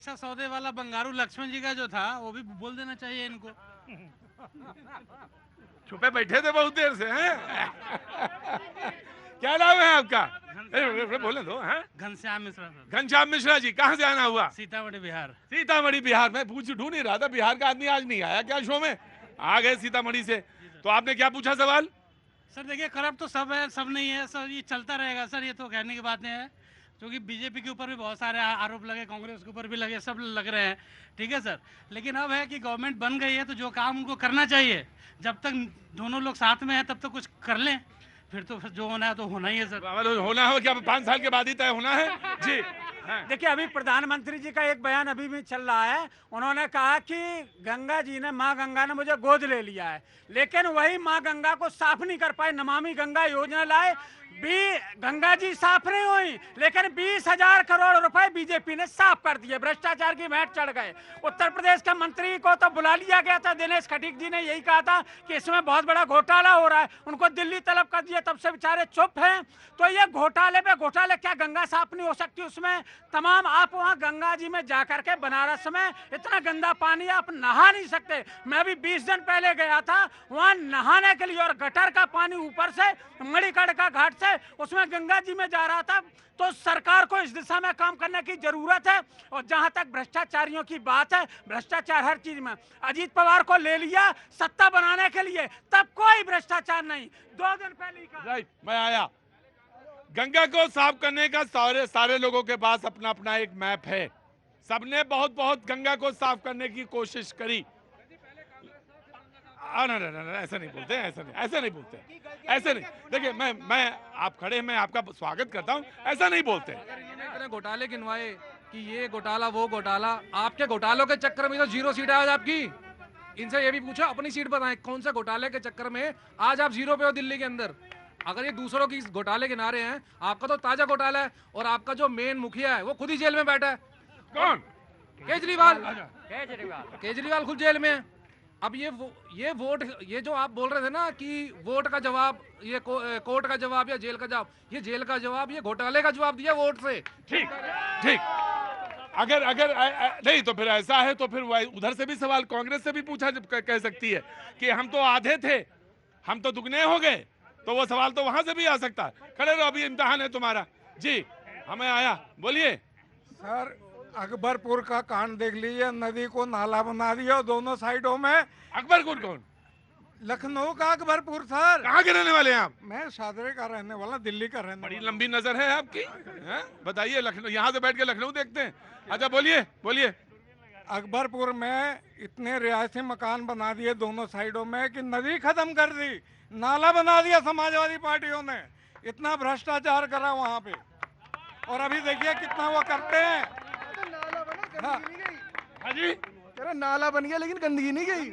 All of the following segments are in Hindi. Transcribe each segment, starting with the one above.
अच्छा सौदे वाला बंगारू लक्ष्मण जी का जो था वो भी बोल देना चाहिए इनको। छुपे बैठे थे बहुत देर से हैं। क्या नाम है आपका? बोले दो। हैं घनश्याम मिश्रा सर। घनश्याम मिश्रा जी, कहाँ से आना हुआ? सीतामढ़ी बिहार। सीतामढ़ी बिहार। मैं ढूंढ ही रहा था बिहार का आदमी आज नहीं आया क्या शो में, आ गए सीतामढ़ी से। तो आपने क्या पूछा सवाल? सर देखिए करप्ट तो सब है, सब नहीं है सर, ये चलता रहेगा सर, ये तो कहने की बातें हैं। क्योंकि बीजेपी के ऊपर भी बहुत सारे आरोप लगे, कांग्रेस के ऊपर भी लगे, सब लग रहे हैं, ठीक है सर। लेकिन अब है कि गवर्नमेंट बन गई है तो जो काम उनको करना चाहिए, जब तक दोनों लोग साथ में हैं तब तक कुछ कर लें, फिर तो जो होना है तो होना ही है सर। होना है क्या 5 साल के बाद ही तय होना है जी? देखिए अभी प्रधानमंत्री जी का एक बयान अभी भी चल रहा है। उन्होंने कहा कि गंगा जी ने, माँ गंगा ने मुझे गोद ले लिया है, लेकिन वही माँ गंगा को साफ नहीं कर पाए। नमामि गंगा योजना लाए, गंगा जी साफ नहीं हुई, लेकिन 20,000 करोड़ रुपए बीजेपी ने साफ कर दिए। भ्रष्टाचार की भेंट चढ़ गए। उत्तर प्रदेश के मंत्री को तो बुला लिया गया था, दिनेश खटीक जी ने यही कहा था कि इसमें बहुत बड़ा घोटाला हो रहा है, उनको दिल्ली तलब कर दिया, तब से बेचारे चुप हैं। तो ये घोटाले पे घोटाले, क्या गंगा साफ नहीं हो सकती उसमें? तमाम आप वहाँ गंगा जी में जाकर के बनारस में इतना गंदा पानी आप नहा नहीं सकते। मैं अभी 20 दिन पहले गया था वहाँ नहाने के लिए, और गटर का पानी ऊपर से मणिकर्ण का घाट से उसमें गंगा जी में जा रहा था। तो सरकार को इस दिशा में काम करने की जरूरत है। और जहां तक भ्रष्टाचारियों की बात है, भ्रष्टाचार हर चीज में। अजीत पवार को ले लिया सत्ता बनाने के लिए, तब कोई भ्रष्टाचार नहीं। 2 दिन पहले ही कहा। राइट, मैं आया। गंगा को साफ करने का सारे लोगों के पास अपना अपना एक मैप है। सबने बहुत बहुत गंगा को साफ करने की कोशिश करी। ना, ऐसा नहीं बोलते, ऐसा नहीं बोलते, ऐसे नहीं। देखिए मैं आप खड़े हैं, मैं आपका स्वागत करता हूं, ऐसा नहीं बोलते। इतने घोटाले गिनवाए कि ये घोटाला वो घोटाला, आपके घोटालों के चक्कर में तो 0 सीट आज आपकी। इनसे ये भी पूछो अपनी सीट बताएं, कौन से घोटाले के चक्कर में आज आप 0 पे हो दिल्ली के अंदर। अगर ये दूसरों की घोटाले गिना रहे हैं, आपका तो ताजा घोटाला है। और आपका जो मेन मुखिया है वो खुद ही जेल में बैठा है। कौन? केजरीवाल खुद जेल में है। अब ये वोट, ये जो आप बोल रहे थे ना कि वोट का जवाब, ये कोर्ट का जवाब या जेल का जवाब, ये जेल का जवाब, ये घोटाले का जवाब दिया वोट से। ठीक। अगर नहीं तो फिर ऐसा है तो फिर उधर से भी सवाल कांग्रेस से भी पूछा कह सकती है कि हम तो आधे थे, हम तो दुगने हो गए, तो वो सवाल तो वहां से भी आ सकता है। खड़े रहो, अभी इम्तिहान है तुम्हारा जी। हमें आया, बोलिए सर। अकबरपुर का कांड देख लीजिए, नदी को नाला बना दिया दोनों साइडों में। अकबरपुर कौन? लखनऊ का अकबरपुर सर। कहाँ के रहने वाले हैं आप? मैं शादरे का रहने वाला, दिल्ली का रहने बड़ी वाला। लंबी नजर है आपकी, बताइए। लखनऊ, यहाँ से बैठ के लखनऊ देखते हैं। अच्छा बोलिए। अकबरपुर में इतने रिहायशी मकान बना दिए दोनों साइडों में कि नदी खत्म कर दी, नाला बना दिया समाजवादी पार्टियों ने। इतना भ्रष्टाचार करा वहाँ पे, और अभी देखिए कितना वो करते हैं। हाँ जी, नाला बन गया लेकिन गंदगी नहीं गई।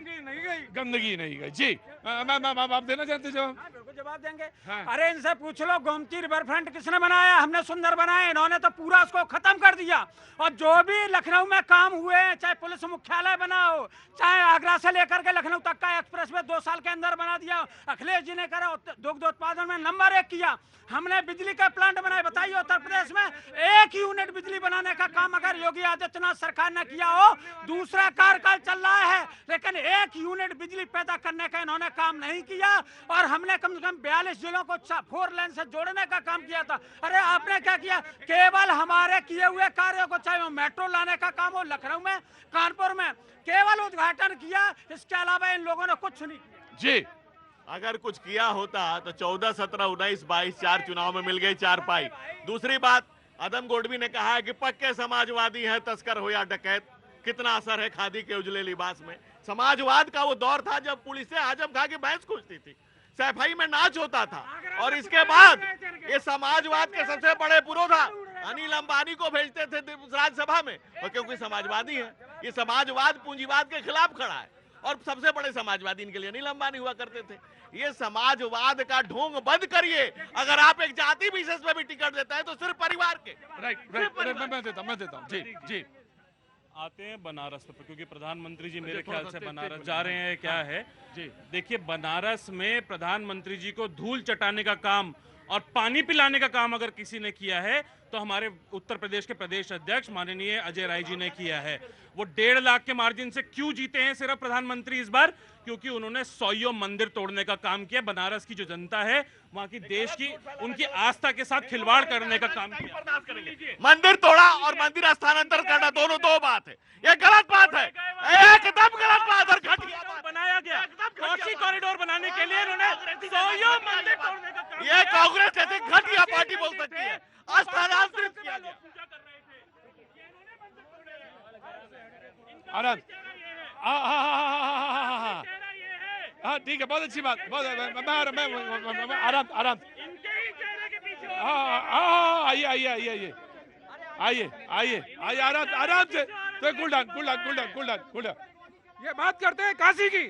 गंदगी नहीं गई जी। आप देना चाहते जवाब? बिल्कुल जवाब देंगे। हाँ। अरे इनसे पूछ लो गोमती रिवर फ्रंट किसने बनाया? हमने सुंदर बनाया, इन्होंने तो पूरा उसको खत्म कर दिया। और जो भी लखनऊ में काम हुए, चाहे पुलिस मुख्यालय बना हो, चाहे आगरा से लेकर के लखनऊ तक का एक्सप्रेस वे 2 साल के अंदर बना दिया। अखिलेश जी ने करा, दुग्ध उत्पादन में नंबर 1 किया। हमने बिजली का प्लांट बनाए। बताइए उत्तर प्रदेश में 1 यूनिट बिजली बनाने का काम अगर योगी आदित्यनाथ सरकार ने किया हो, दूसरा कार्यकाल चल रहा है, लेकिन 1 यूनिट बिजली पैदा करने का इन्होंने काम नहीं किया। और हमने कम से कम 42 जिलों को 4 लेन से जोड़ने का काम किया था। अरे आपने क्या किया? केवल हमारे किए हुए कार्यों को, चाहे वो मेट्रो लाने का काम हो लखनऊ में, कानपुर में, केवल उद्घाटन किया। इसके अलावा इन लोगों ने कुछ नहीं किया जी। अगर कुछ किया होता तो 14, 17, 19, 22 4 चुनाव में मिल गई 4 पाई। दूसरी बात, अदम गोडवी ने कहा है कि पक्के समाजवादी हैं, तस्कर हो या डकैत। कितना असर है खादी के उजले लिबास में। समाजवाद का वो दौर था जब पुलिसें आजम खा के भैंस पूछती थी, सैफाई में नाच होता था। और इसके बाद ये समाजवाद के सबसे बड़े पुरोधा अनिल अंबानी को भेजते थे राज्यसभा में, और क्योंकि समाजवादी है। ये समाजवाद पूंजीवाद के खिलाफ खड़ा है, और सबसे बड़े समाजवादी इनके लिए अनिल अंबानी हुआ करते थे। ये समाजवाद का ढोंग बंद करिए। अगर आप एक जाति विशेष में भी टिकट देता है तो सिर्फ परिवार के। राइट, मैं देता हूँ जी। आते हैं बनारस पर, क्योंकि प्रधानमंत्री जी मेरे ख्याल से बनारस जा रहे हैं। क्या है जी, देखिए बनारस में प्रधानमंत्री जी को धूल चटाने का काम और पानी पिलाने का काम अगर किसी ने किया है तो हमारे उत्तर प्रदेश के प्रदेश अध्यक्ष माननीय अजय राय जी ने किया है। वो 1.5 लाख के मार्जिन से क्यों जीते हैं सिर्फ प्रधानमंत्री इस बार? क्योंकि उन्होंने 100 मंदिर तोड़ने का काम किया। बनारस की जो जनता है, वहां की देश की उनकी आस्था के साथ खिलवाड़ करने का काम किया। मंदिर तोड़ा और मंदिर स्थानांतरित करना दोनों दो बात है। ये गलत बात है, एकदम गलत बात है। घटिया बात बनाया गया काशी कॉरिडोर बनाने के लिए इन्होंने 100 मंदिर तोड़ने का काम ये कांग्रेस जैसी घटिया पार्टी बोल सकती है। स्थानांतरित किया गया। आनंद, हाँ ठीक है, बहुत अच्छी बात, बहुत आराम आराम, आइए आइए आइए आइए आइए आइए आइए आराम आराम से, तो cool down cool down cool down cool down cool down. ये बात करते हैं काशी की,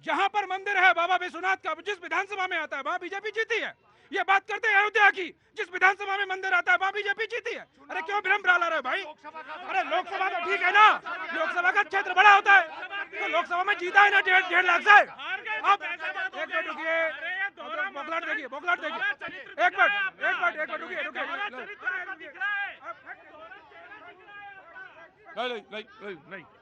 जहां पर मंदिर है बाबा विश्वनाथ का, जिस विधानसभा में आता है वहां बीजेपी जीती है। ये बात करते हैं अयोध्या की, जिस विधानसभा में मंदिर आता है वहां बीजेपी जीती है। अरे क्यों भ्रम फैला रहे भाई? अरे लोकसभा तो ठीक है ना, लोकसभा का क्षेत्र बड़ा होता है, तो लोकसभा में जीता है ना 1.5 लाख से। अब एक मिनट रुकिए, बौखलाहट देखिए, बौखलाहट देखिए, एक मिनट रुकिए रुकिए।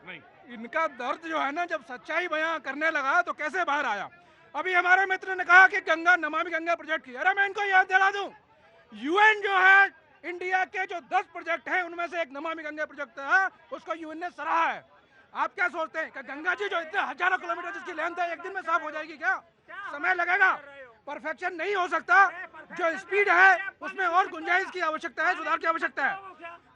नहीं, इनका दर्द जो है ना, जब सच्चाई बयां करने लगा तो कैसे बाहर आया। अभी हमारे मित्र ने कहा कि गंगा नमामि गंगा प्रोजेक्ट की, अरे मैं इनको याद दिला दूं, यूएन जो है इंडिया के जो 10 प्रोजेक्ट हैं उनमें से एक नमामि गंगा प्रोजेक्ट है, उसको यूएन ने सराहा है। आप क्या सोचते हैं कि गंगा जी जो इतने हजारों किलोमीटर जिसकी लेंथ है, एक दिन में साफ हो जाएगी क्या? समय लगेगा, परफेक्शन नहीं हो सकता। जो स्पीड है उसमें और गुंजाइश की आवश्यकता है, सुधार की आवश्यकता है।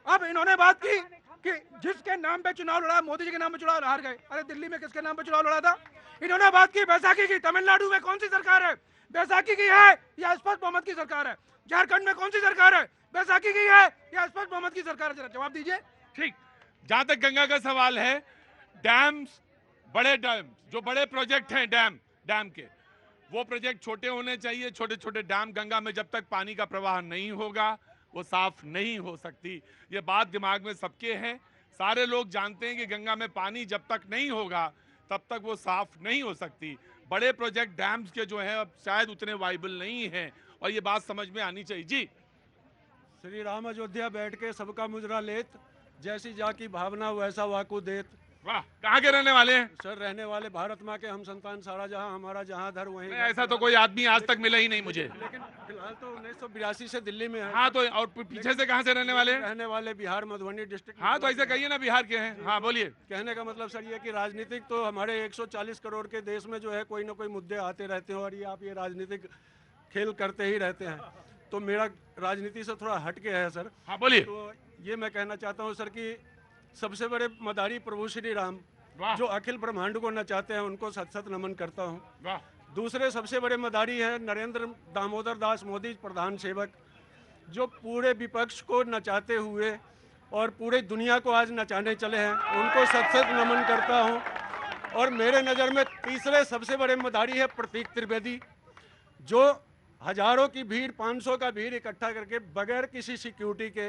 अब इन्होंने बात की कि जिसके नाम पे चुनाव लड़ा, मोदी जी के नाम पे चुनाव हार गए। अरे दिल्ली में किसके नाम पे चुनाव लड़ा था? इन्होंने बात की बैसाखी की, तमिलनाडु में कौन सी सरकार है? बैसाखी की है या स्पष्ट बहुमत की सरकार है? झारखंड में कौन सी सरकार है? बैसाखी की है या स्पष्ट बहुमत की सरकार है? जरा जवाब दीजिए। ठीक, जहां तक गंगा का सवाल है, डैम्स, बड़े डैम, जो बड़े प्रोजेक्ट हैं डैम के, वो प्रोजेक्ट छोटे होने चाहिए। छोटे छोटे डैम, गंगा में जब तक पानी का प्रवाह नहीं होगा वो साफ नहीं हो सकती। ये बात दिमाग में सबके है, सारे लोग जानते हैं कि गंगा में पानी जब तक नहीं होगा तब तक वो साफ नहीं हो सकती। बड़े प्रोजेक्ट डैम्स के जो हैं अब शायद उतने वाइबल नहीं हैं, और ये बात समझ में आनी चाहिए। जी, श्री राम अयोध्या बैठ के सबका मुजरा लेत, जैसी जाकी भावना वैसा वाकु देत। वाह, कहाँ के रहने वाले हैं? सर रहने वाले भारत माँ के हम संतान, सारा जहां हमारा जहां धर वहीं। ऐसा तो कोई आदमी आज तक मिला ही नहीं मुझे। लेकिन फिलहाल तो 1982 से दिल्ली में है। हाँ, तो और पीछे से कहाँ से रहने वाले हैं? रहने वाले बिहार मधुबनी डिस्ट्रिक्ट। हाँ, तो ऐसे कहिए ना बिहार के हैं। हाँ बोलिए। कहने का मतलब सर ये कि राजनीतिक तो हमारे 140 करोड़ के देश में जो है कोई ना कोई मुद्दे आते रहते हैं, और ये आप ये राजनीतिक खेल करते ही रहते हैं। तो मेरा राजनीति से थोड़ा हटके है सर। हाँ बोलिए। तो ये मैं कहना चाहता हूँ सर कि सबसे बड़े मदारी प्रभु श्री राम, जो अखिल ब्रह्मांड को नचाते हैं, उनको सत सत नमन करता हूँ। दूसरे सबसे बड़े मदारी है नरेंद्र दामोदर दास मोदी, प्रधान सेवक, जो पूरे विपक्ष को नचाते हुए और पूरे दुनिया को आज नचाने चले हैं, उनको सत सत नमन करता हूँ। और मेरे नज़र में तीसरे सबसे बड़े मदारी है प्रतीक त्रिवेदी, जो हजारों की भीड़, 500 का भीड़ इकट्ठा करके बगैर किसी सिक्योरिटी के,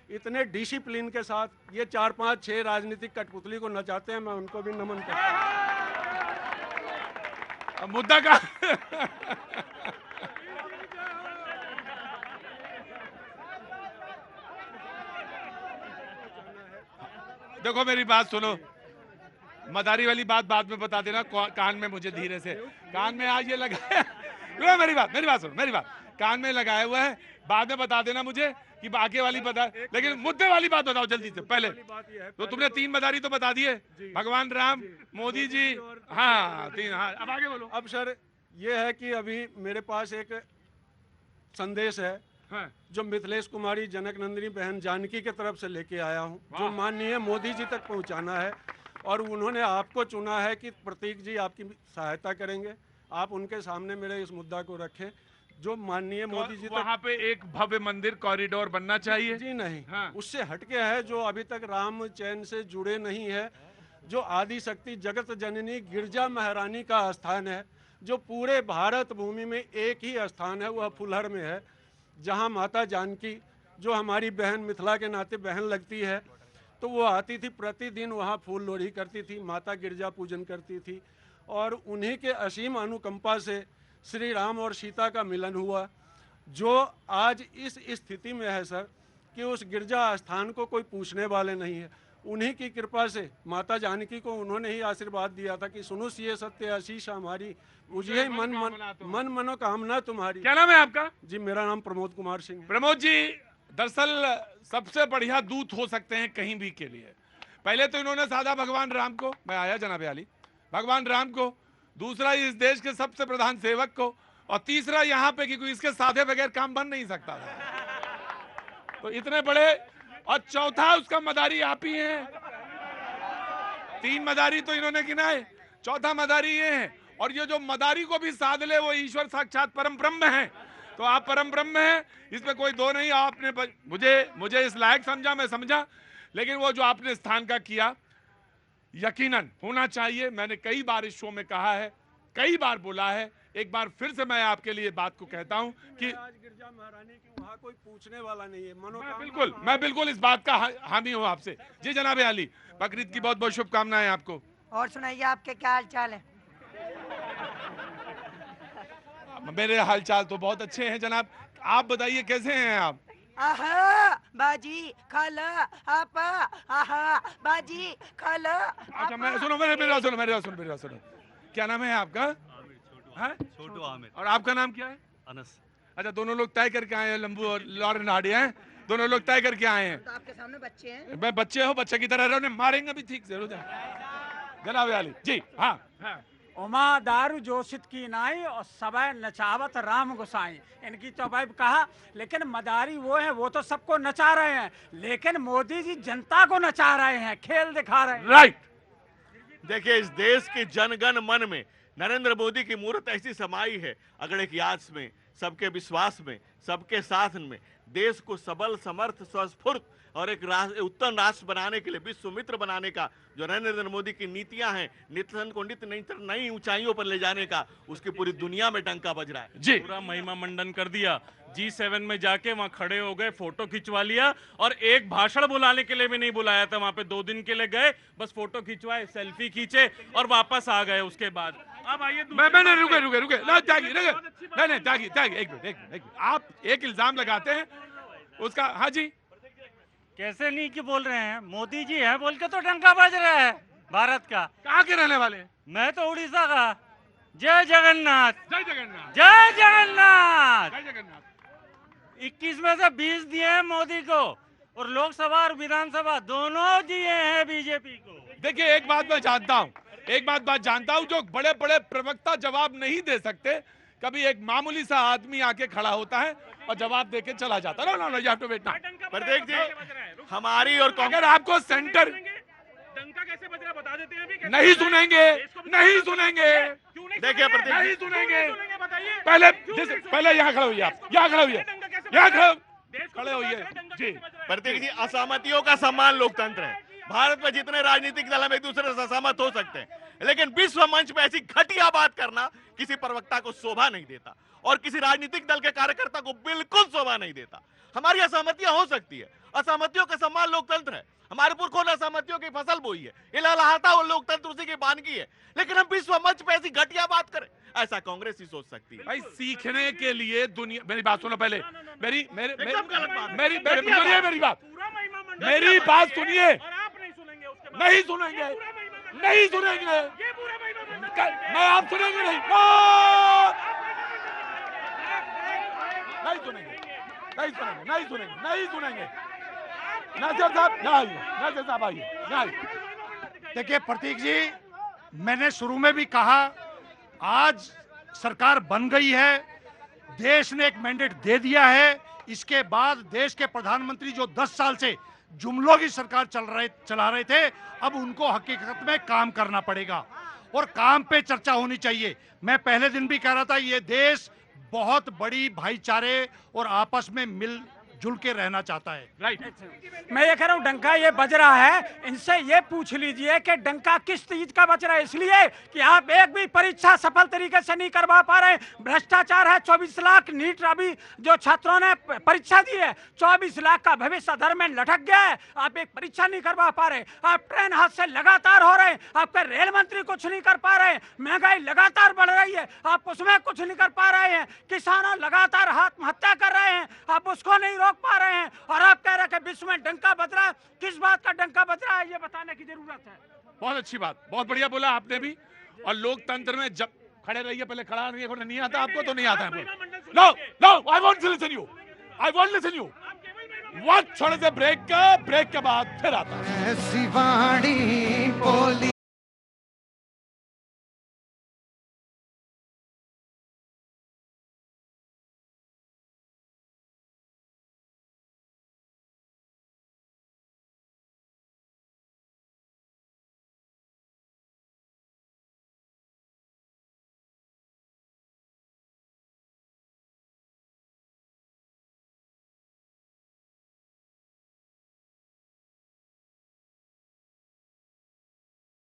इतने डिसिप्लिन के साथ ये 4, 5, 6 राजनीतिक कठपुतली को नचाते हैं। मैं उनको भी नमन करता हूं। मुद्दा का देखो मेरी बात सुनो, मदारी वाली बात बाद में बता देना, कान में मुझे धीरे से, कान में आज ये लगाया मेरी बात सुनो, मेरी बात कान में लगाया हुआ है, बाद में बता देना मुझे कि आगे वाली बता, लेकिन मुद्दे वाली बात बताओ जल्दी से। पहले तो तुमने 3 मदारी तो बता दिए, भगवान राम, मोदी जी, हाँ 3, हाँ अब आगे बोलो। अब सर ये है कि अभी मेरे पास एक संदेश है, हाँ। जो मिथिलेश कुमारी जनक नंदिनी बहन जानकी के तरफ से लेके आया हूँ, जो माननीय मोदी जी तक पहुँचाना है। और उन्होंने आपको चुना है कि प्रतीक जी आपकी सहायता करेंगे, आप उनके सामने मेरे इस मुद्दा को रखें, जो माननीय मोदी जी वहाँ पे एक भव्य मंदिर कॉरिडोर बनना चाहिए। जी नहीं, हाँ। उससे हटके है, जो अभी तक राम चैन से जुड़े नहीं है, जो आदि शक्ति जगत जननी गिरजा महारानी का स्थान है, जो पूरे भारत भूमि में एक ही स्थान है, वह फुलहर में है, जहाँ माता जानकी, जो हमारी बहन मिथिला के नाते बहन लगती है, तो वो आती थी प्रतिदिन, वहाँ फूल लोढ़ी करती थी, माता गिरजा पूजन करती थी। और उन्हीं के असीम अनुकंपा से श्री राम और सीता का मिलन हुआ। जो आज इस स्थिति में है सर कि उस गिरजा स्थान को कोई पूछने वाले नहीं है। उन्हीं की कृपा से माता जानकी को उन्होंने ही आशीर्वाद दिया था कि सुनो सिए सत्य आशीष हमारी, मुझे मन मनोकामना तुम्हारी। क्या नाम है आपका? जी मेरा नाम प्रमोद कुमार सिंह है। प्रमोद जी, दरअसल सबसे बढ़िया दूत हो सकते हैं कहीं भी के लिए। पहले तो इन्होंने साधा भगवान राम को, मैं आया जनाब आली, भगवान राम को, दूसरा इस देश के सबसे प्रधान सेवक को, और तीसरा यहाँ पे कि कोई इसके साधे बगैर काम बन नहीं सकता था। तो इतने बड़े, और चौथा उसका मदारी आप ही हैं। 3 मदारी तो इन्होंने गिनाए, चौथा मदारी ये है। और ये जो मदारी को भी साध ले वो ईश्वर साक्षात परम ब्रह्म है। तो आप परम ब्रह्म हैं, इसमें कोई दो नहीं। आपने मुझे इस लायक समझा, मैं समझा, लेकिन वो जो आपने स्थान का किया यकीनन होना चाहिए। मैंने कई बार इस शो में कहा है, कई बार बोला है, एक बार फिर से मैं आपके लिए बात को कहता हूं कि आज गिरजा महारानी की वहाँ कोई पूछने वाला नहीं है। मैं बिल्कुल इस बात का हामी हूं आपसे। जी जनाब अली, बकरीद की बहुत बहुत शुभकामनाएं आपको। और सुनाइए, आपके क्या हाल चाल है? मेरे हालचाल तो बहुत अच्छे हैं जनाब, आप बताइए कैसे हैं आप? आहा बाजी खाला आपा, आहा बाजी खाला। अच्छा मैं सुनो, मेरे सुनो, क्या नाम है आपका? छोटू आमिर। और आपका नाम क्या है? अनस। अच्छा, दोनों लोग तय करके आए हैं, लंबू और लॉरेन हार्डी हैं, दोनों लोग तय करके आए हैं। तो आपके सामने बच्चे हैं। मैं बच्चे हो, बच्चे की तरह रहो, उन्हें मारेंगे भी ठीक से। जनाब अली जी, हाँ। उमा दारू जोशित की नाई और सबय नचावत राम गोसाई, इनकी तो भाई कहा। लेकिन मदारी वो है, वो तो सबको नचा रहे हैं, लेकिन मोदी जी जनता को नचा रहे हैं, खेल दिखा रहे हैं। राइट। देखिए, इस देश की जनगण मन में नरेंद्र मोदी की मूर्त ऐसी समाई है, अगड़े की आस में, सबके विश्वास में, सबके साथ में, देश को सबल समर्थ स्वस्फूर्त और एक उत्तम राष्ट्र बनाने के लिए, विश्व मित्र बनाने का जो नरेंद्र मोदी की नीतियां हैं, नित्य को नई ऊंचाइयों पर ले जाने का, उसकी पूरी दुनिया में डंका बज रहा है। जी, पूरा महिमा मंडन कर दिया। G7 में जाके वहां खड़े हो गए, फोटो खिंचवा लिया, और एक भाषण बुलाने के लिए भी नहीं बुलाया था। वहां पे 2 दिन के लिए गए, बस फोटो खिंचवाए, सेल्फी खींचे और वापस आ गए। उसके बाद अब आइए, मैंने रुके ना, त्यागी, नहीं त्यागी, एक मिनट। आप एक इल्जाम लगाते हैं उसका। हाँ जी, कैसे नहीं कि बोल रहे हैं, मोदी जी हैं बोल के तो डंका बज रहा है भारत का। कहाँ के रहने वाले हैं? मैं तो उड़ीसा का। जय जगन्नाथ, जय जगन्नाथ, जय जगन्नाथ। जय जगन्नाथ। 21 में से 20 दिए हैं मोदी को, और लोकसभा और विधानसभा दोनों दिए हैं बीजेपी को। देखिए, एक बात जानता हूं, जो बड़े बड़े प्रवक्ता जवाब नहीं दे सकते, कभी एक मामूली सा आदमी आके खड़ा होता है और जवाब देके चला जाता है। No, you have to wait now. प्रत्येक जी, हमारी और अगर आपको सेंटर डंका कैसे बज रहा बता देते हैं अभी। नहीं सुनेंगे। देखिए प्रत्येक नहीं सुनेंगे। पहले यहाँ खड़े होइए, आप यहाँ खड़े होइए जी। प्रत्येक जी, असहमतियों का सम्मान लोकतंत्र है। भारत में जितने राजनीतिक दल हम एक दूसरे से असहमत हो सकते हैं, लेकिन विश्व मंच पे ऐसी घटिया बात करना किसी प्रवक्ता को शोभा नहीं देता, और किसी राजनीतिक दल के कार्यकर्ता को बिल्कुल शोभा नहीं देता। हमारी असहमतियां हो सकती है, असहमतियों का सम्मान लोकतंत्र है। हमारे पुरखों ने असहमतियों की फसल बोई है, ये लहलहाता वो लोकतंत्र उसी की बानगी है। लेकिन हम विश्व मंच पे ऐसी घटिया बात करें, ऐसा कांग्रेस ही सोच सकती है। भाई, सीखने के लिए दुनिया, मेरी बात सुनो पहले, मेरी बात सुनिए। नहीं सुनेंगे, मैं आप सुनेंगे नहीं सुनेंगे। नासिर साहब आइए। देखिए प्रतीक जी, मैंने शुरू में भी कहा, आज सरकार बन गई है, देश ने एक मैंडेट दे दिया है। इसके बाद देश के प्रधानमंत्री जो 10 साल से जुमलों की सरकार चला रहे थे, अब उनको हकीकत में काम करना पड़ेगा और काम पे चर्चा होनी चाहिए। मैं पहले दिन भी कह रहा था, ये देश बहुत बड़ी भाईचारे और आपस में मिल जुड़ के रहना चाहता है। राइट। मैं ये कह रहा हूँ डंका ये बज रहा है, इनसे ये पूछ लीजिए कि डंका किस चीज का बज रहा है। इसलिए कि आप एक भी परीक्षा सफल तरीके से नहीं करवा पा रहे, भ्रष्टाचार है। 24 लाख नीट अभी जो छात्रों ने परीक्षा दी है, 24 लाख का भविष्य अधर में लटक गया है। आप एक परीक्षा नहीं करवा पा रहे, आप ट्रेन हादसे लगातार हो रहे हैं, आपके रेल मंत्री कुछ नहीं कर पा रहे हैं, महंगाई लगातार बढ़ रही है, आप उसमें कुछ नहीं कर पा रहे हैं, किसानों लगातार आत्महत्या कर रहे हैं, आप उसको नहीं रोक पा रहे हैं, और आप कह रहे हैं कि विश्व में डंका बज रहा है। किस बात का डंका बज रहा है ये बताने की जरूरत है। बहुत अच्छी बात, बहुत बढ़िया बोला आपने भी। और लोकतंत्र में जब खड़े रहिए, पहले खड़ा रहिए, नहीं आता आपको तो नहीं आता है। No no, I want to listen you, I want listen you. वक्त छोड़े से ब्रेक के बाद फिर आता। ऐसी वाणी बोली